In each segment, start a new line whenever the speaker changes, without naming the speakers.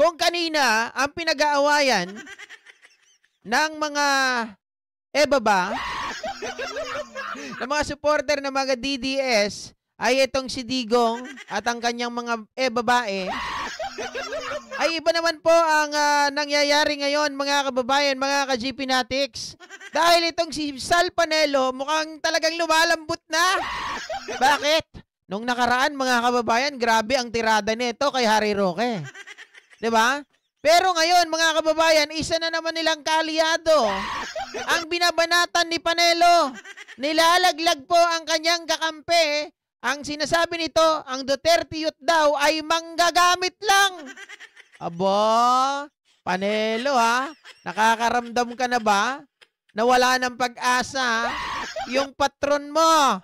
Kung kanina, ang pinag-aawayan ng mga baba, ng mga supporter ng mga DDS, ay itong si Digong at ang kanyang mga babae, ay iba naman po ang nangyayari ngayon mga kababayan, mga ka-GP Natics. Dahil itong si Sal Panelo mukhang talagang lumalambot na. Bakit? Nung nakaraan mga kababayan, grabe ang tirada nito kay Harry Roque. 'Di ba? Pero ngayon mga kababayan, isa na naman nilang kaalyado ang binabanatan ni Panelo. Nilalaglag po ang kanyang kakampi. Ang sinasabi nito, ang Duterte Youth daw ay manggagamit lang. Aba, Panelo ha, nakakaramdam ka na ba na wala ng pag-asa yung patron mo?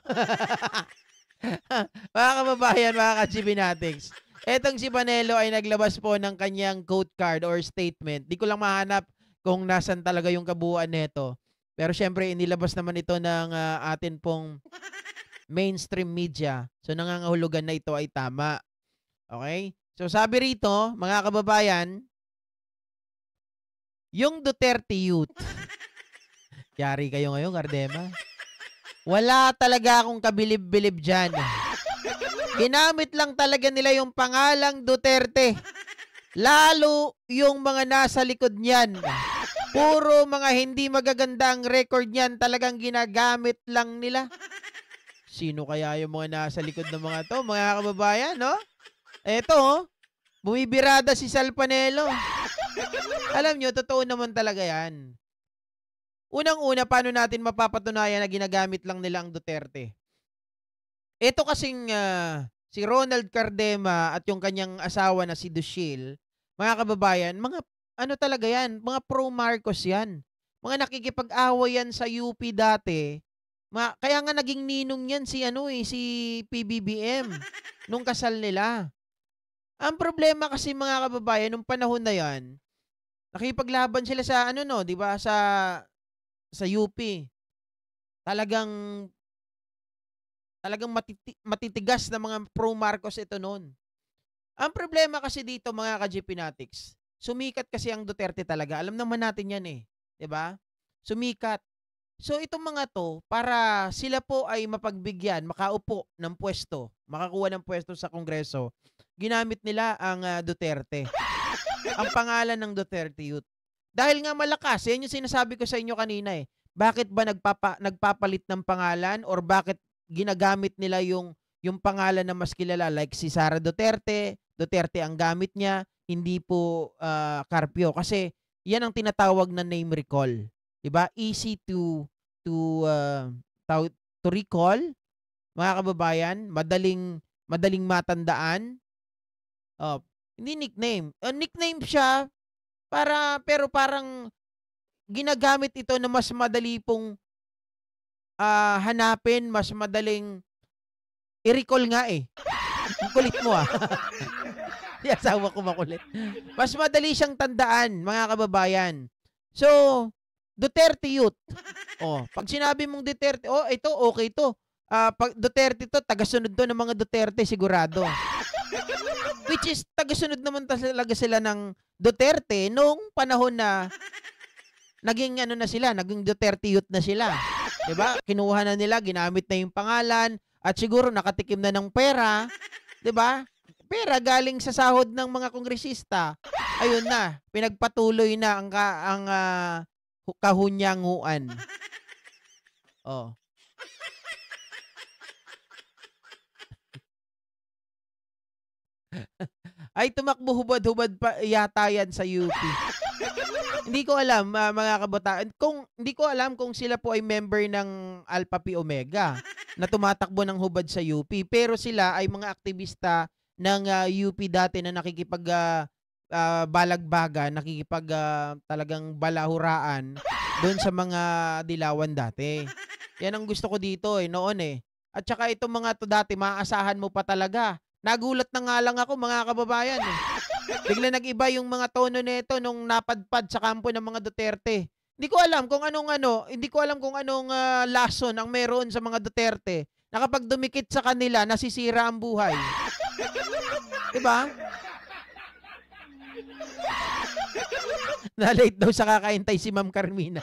Mga kababayan, mga ka-GP Natics, etong si Panelo ay naglabas po ng kanyang quote card or statement. Di ko lang mahanap kung nasan talaga yung kabuuan nito. Pero syempre, inilabas naman ito ng atin pong mainstream media. So, nangangahulugan na ito ay tama. Okay? So, sabi rito, mga kababayan, yung Duterte Youth. Yari kayo ngayon, Cardema. Wala talaga akong kabilib-bilib dyan. Ginamit lang talaga nila yung pangalang Duterte. Lalo yung mga nasa likod niyan. Puro mga hindi magagandang record niyan talagang ginagamit lang nila. Sino kaya yung mga nasa likod ng mga to, mga kababayan, no? Eto, bumibirada si Sal Panelo. Alam nyo, totoo naman talaga yan. Unang-una, paano natin mapapatunayan na ginagamit lang nila ang Duterte? Ito kasing si Ronald Cardema at yung kanyang asawa na si Dushil, mga kababayan, mga ano talaga yan, mga pro-Marcos yan. Mga nakikipag-away yan sa UP dati. Kaya nga naging ninong yan si si PBBM nung kasal nila. Ang problema kasi mga kababayan, nung panahon na yan, nakipaglaban sila sa di ba, sa UP. Talagang matitigas na mga pro-Marcos ito noon. Ang problema kasi dito mga ka-GP Natics, sumikat kasi ang Duterte talaga. Alam naman natin yan 'di ba? Sumikat. So itong mga to, para sila po ay mapagbigyan, makaupo ng pwesto, makakuha ng pwesto sa Kongreso, ginamit nila ang Duterte. Ang pangalan ng Duterte Youth. Dahil nga malakas, yan yung sinasabi ko sa inyo kanina Bakit ba nagpapalit ng pangalan or bakit ginagamit nila yung pangalan na mas kilala like si Sara Duterte, Duterte ang gamit niya, hindi po Carpio kasi yan ang tinatawag na name recall. 'Di ba? Easy to recall, mga kababayan, madaling matandaan. Hindi nickname. Nickname siya pero parang ginagamit ito na mas madali pong hanapin, mas madaling i-recall nga Ang kulit mo Di asawa ko makulit. Mas madali siyang tandaan, mga kababayan. So, Duterte Youth. Pag sinabi mong Duterte, ito, okay to. Pag Duterte to, tagasunod to ng mga Duterte, sigurado. Which is, tagasunod naman talaga sila ng Duterte nung panahon na naging naging Duterte Youth na sila. Diba? Kinuha na nila, ginamit na yung pangalan, at siguro nakatikim na ng pera. Diba? Pera galing sa sahod ng mga kongresista. Ayun na, pinagpatuloy na ang kahunyanguan. Ay, tumakbo hubad-hubad pa yata yan sa UP. Hindi ko alam, mga kabataan. Hindi ko alam kung sila po ay member ng Alpha Pi Omega na tumatakbo ng hubad sa UP. Pero sila ay mga aktivista ng UP dati na nakikipag balagbagan, talagang balahuraan doon sa mga dilawan dati. Yan ang gusto ko dito noon At saka itong mga to dati, maaasahan mo pa talaga. Nagulat na nga lang ako, mga kababayan Bigla nag-iba yung mga tono nito nung napadpad sa kampo ng mga Duterte. Hindi ko alam kung anong lason ang meron sa mga Duterte na kapag dumikit sa kanila, nasisira ang buhay. Diba? Na-late daw sa kakaintay si Ma'am Carmina.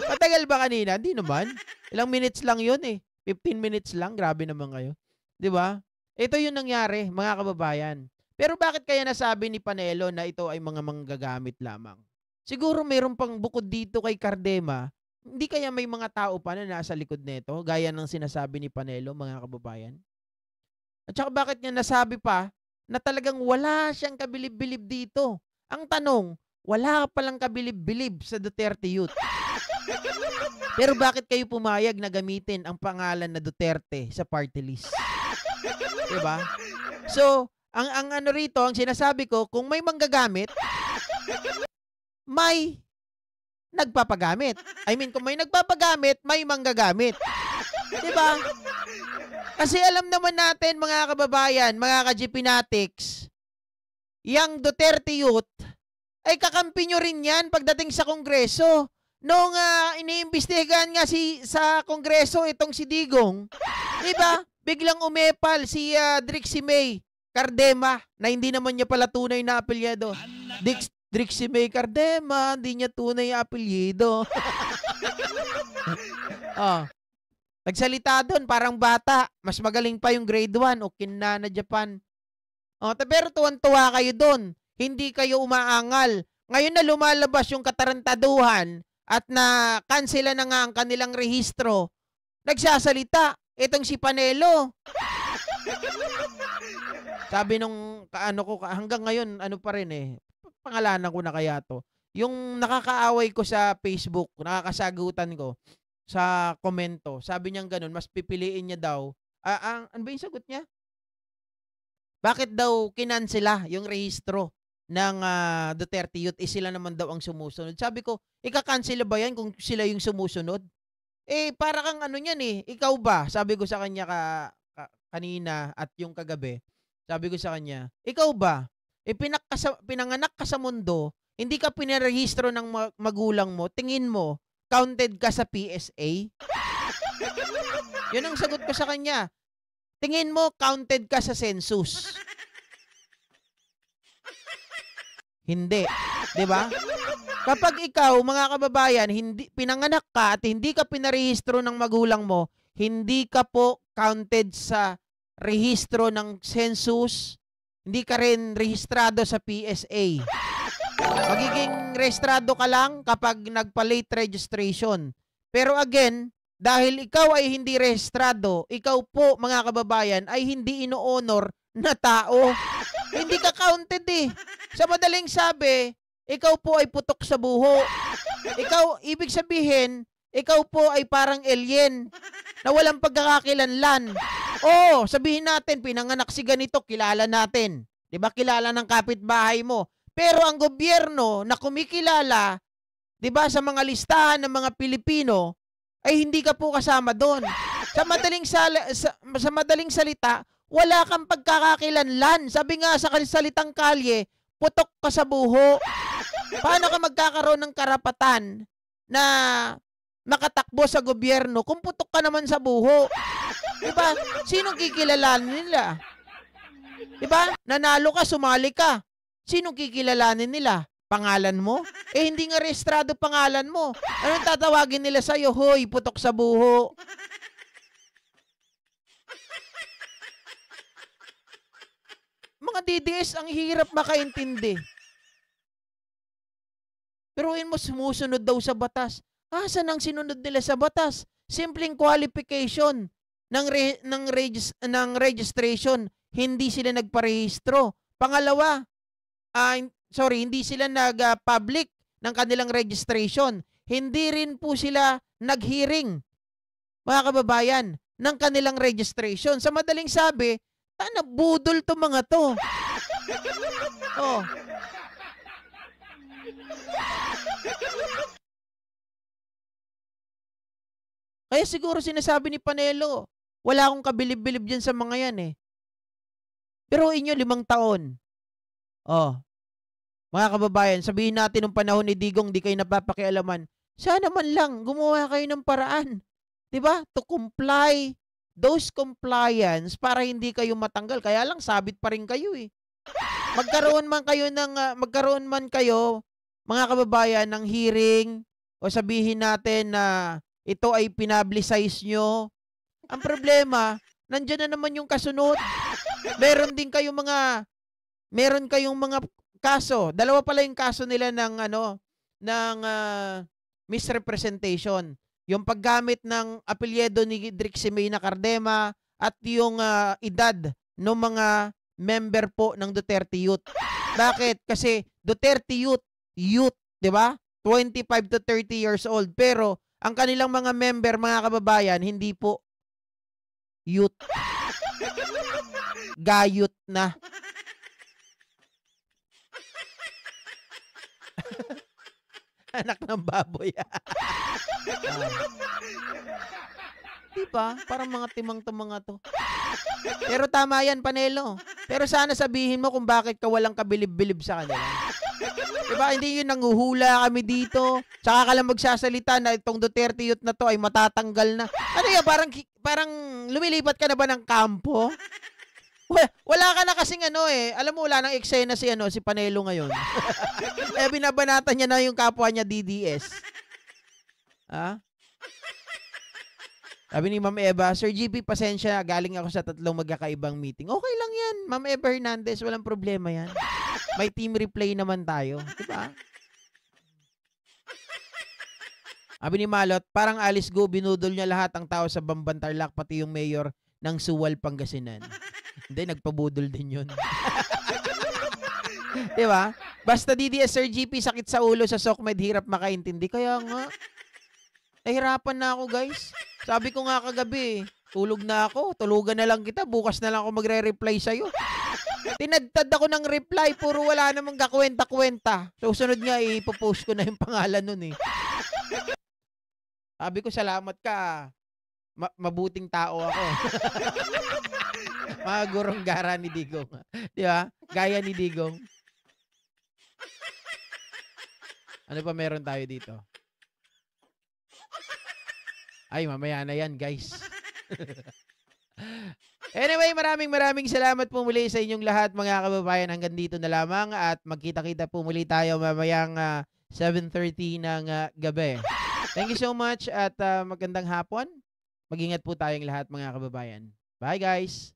Matagal ba kanina? Hindi naman. Ilang minutes lang yun eh. 15 minutes lang. Grabe naman kayo. 'Di ba? Ito yung nangyari, mga kababayan. Pero bakit kaya nasabi ni Panelo na ito ay mga manggagamit lamang? Siguro mayroon pang bukod dito kay Cardema, hindi kaya may mga tao pa na nasa likod nito, gaya ng sinasabi ni Panelo, mga kababayan? At saka bakit niya nasabi pa na talagang wala siyang kabilib-bilib dito? Ang tanong, wala ka palang kabilib-bilib sa Duterte Youth. Pero bakit kayo pumayag na gamitin ang pangalan na Duterte sa party list? Diba? So, ang ano rito, ang sinasabi ko, kung may manggagamit, may nagpapagamit. I mean, kung may nagpapagamit, may manggagamit. Diba? Kasi alam naman natin, mga kababayan, mga ka-GPnatics, yang Duterte Youth, ay kakampi nyo rin yan pagdating sa Kongreso. Noong iniimbestigahan nga sa Kongreso itong si Digong, diba? Biglang umepal si Drixie May Cardema na hindi naman niya pala tunay na apelyido. Drixie May Cardema, hindi niya tunay na apelyido. Oh. Nagsalita doon, parang bata. Mas magaling pa yung grade 1 o Kinana Japan. Oh, pero tuwan-tuwa kayo doon. Hindi kayo umaangal. Ngayon na lumalabas yung katarantaduhan at na kansela na nga ang kanilang rehistro, nagsasalita. Itong si Panelo. Sabi nung kaano ko, hanggang ngayon, ano pa rin eh, pangalanan ko na kaya to. Yung nakakaaway ko sa Facebook, nakakasagutan ko sa komento, sabi niya ganun, mas pipiliin niya daw, ano ba yung sagot niya? Bakit daw kinansela yung rehistro ng Duterte Youth, sila naman daw ang sumusunod. Sabi ko, ikakansela ba yan kung sila yung sumusunod? Eh, para kang ano yan eh, ikaw ba? Sabi ko sa kanya kanina at yung kagabi, sabi ko sa kanya, ikaw ba? Eh, pinanganak ka sa mundo, hindi ka pinarehistro ng magulang mo, tingin mo, counted ka sa PSA? Yun ang sagot ko sa kanya. Tingin mo, counted ka sa census? Hindi. 'Di ba? Kapag ikaw, mga kababayan, hindi pinanganak ka at hindi ka pinarehistro ng magulang mo, hindi ka po counted sa rehistro ng census, hindi ka rin rehistrado sa PSA. Magiging rehistrado ka lang kapag nagpa-late registration. Pero again, dahil ikaw ay hindi rehistrado, ikaw po, mga kababayan, ay hindi ino-honor na tao. Hindi ka counted eh. Sa madaling sabi, ikaw po ay putok sa buho. Ikaw, ibig sabihin, ikaw po ay parang alien na walang pagkakakilanlan. Oh, sabihin natin, pinanganak si ganito, kilala natin. 'Di ba? Kilala ng kapitbahay mo. Pero ang gobyerno na kumikilala, 'di ba, sa mga listahan ng mga Pilipino, ay hindi ka po kasama doon. Sa madaling salita, wala kang pagkakakilanlan. Sabi nga sa salitang kalye, putok ka sa buho. Paano ka magkakaroon ng karapatan na makatakbo sa gobyerno kung putok ka naman sa buho? Diba? Sinong kikilalanin nila? Diba? Nanalo ka, sumali ka. Sinong kikilalanin nila? Pangalan mo? Eh, hindi nga rehistrado pangalan mo. Anong tatawagin nila sa'yo? Hoy, putok sa buho. Mga DDS, ang hirap makaintindi. Pero mo, sumusunod daw sa batas. Saan ang sinunod nila sa batas? Simpleng qualification ng registration. Hindi sila nagparehistro. Pangalawa, hindi sila nag-public ng kanilang registration. Hindi rin po sila nag-hearing, mga kababayan, ng kanilang registration. Sa madaling sabi, budol to mga to. Oh. Kaya siguro sinasabi ni Panelo, wala akong kabilib-bilib dyan sa mga yan eh. Pero inyo 5 taon. Oh. Mga kababayan, sabihin natin nung panahon ni Digong, di kayo napapakialaman. Sana man lang, gumawa kayo ng paraan. Diba? To comply. Those compliance para hindi kayo matanggal. Kaya lang, sabit pa rin kayo eh. Magkaroon man kayo mga kababayan, ng hearing o sabihin natin na ito ay pinablicize nyo. Ang problema, nandiyan na naman yung kasunod. Meron kayong mga kaso. Dalawa pala yung kaso nila ng misrepresentation. Yung paggamit ng apelyido ni Drixie May na Cardema at yung edad ng mga member po ng Duterte Youth. Bakit? Kasi Duterte Youth, 'di ba? 25 to 30 years old. Pero ang kanilang mga member, mga kababayan, hindi po youth. Gayut na. Anak ng baboy. Diba? Parang mga timang-timang to. Pero tama yan, Panelo. Pero sana sabihin mo kung bakit ka walang kabilib-bilib sa kanila. Diba? Hindi yun nanguhula kami dito. Tsaka ka lang magsasalita na itong Duterte Youth na to ay matatanggal na. Ano yan? Parang lumilipat ka na ba ng kampo? Wala ka na kasing alam mo, wala nang eksena si Panelo ngayon. Binabanatan niya na yung kapwa niya DDS. Ha? Sabi ni Ma'am Eva, Sir GP, pasensya, galing ako sa 3 magkakaibang meeting. Okay lang yan, Ma'am Eva Hernandez, walang problema yan. May team replay naman tayo. Diba? Sabi ni Malot, parang Alice Go, binudol niya lahat ang tao sa Bambantarlac, pati yung mayor ng Suwal, Pangasinan. Hindi, nagpabudol din yun. Diba? Basta DDS Sir GP, sakit sa ulo sa SOCMED, hirap makaintindi. Kaya nga, nahirapan na ako, guys. Sabi ko nga kagabi, tulog na ako, tulugan na lang kita, bukas na lang ako magre-reply sa'yo. Tinadtad ako ng reply, puro wala namang kakwenta-kwenta. Susunod nga, ipopost ko na yung pangalan nun eh. Sabi ko, salamat ka. Mabuting tao ako. Mga gurong gara ni Digong. Di ba? Gaya ni Digong. Ano pa meron tayo dito? Ay, mamaya na yan, guys. Anyway, maraming salamat po muli sa inyong lahat, mga kababayan. Hanggang dito na lamang at magkita-kita po muli tayo mamayang 7:30 ng gabi. Thank you so much at magandang hapon. Mag-ingat po tayong lahat, mga kababayan. Bye, guys!